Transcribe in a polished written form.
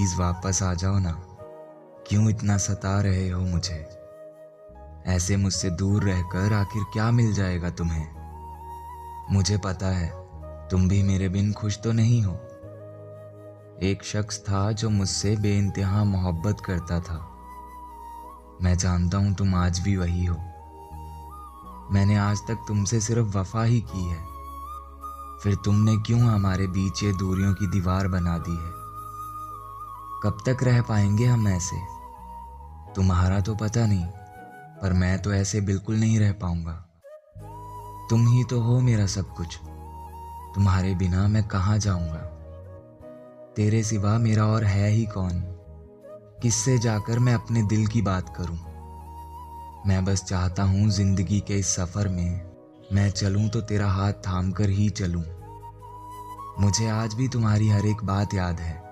Please वापस आ जाओ ना। क्यों इतना सता रहे हो मुझे? ऐसे मुझसे दूर रहकर आखिर क्या मिल जाएगा तुम्हें? मुझे पता है तुम भी मेरे बिन खुश तो नहीं हो। एक शख्स था जो मुझसे बेइंतहा मोहब्बत करता था। मैं जानता हूं तुम आज भी वही हो। मैंने आज तक तुमसे सिर्फ वफा ही की है, फिर तुमने क्यों हमारे बीच ये दूरियों की दीवार बना दी है? कब तक रह पाएंगे हम ऐसे? तुम्हारा तो पता नहीं, पर मैं तो ऐसे बिल्कुल नहीं रह पाऊंगा। तुम ही तो हो मेरा सब कुछ। तुम्हारे बिना मैं कहाँ जाऊंगा? तेरे सिवा मेरा और है ही कौन? किससे जाकर मैं अपने दिल की बात करूं? मैं बस चाहता हूं जिंदगी के इस सफर में मैं चलूं तो तेरा हाथ थाम कर ही चलूं। मुझे आज भी तुम्हारी हर एक बात याद है।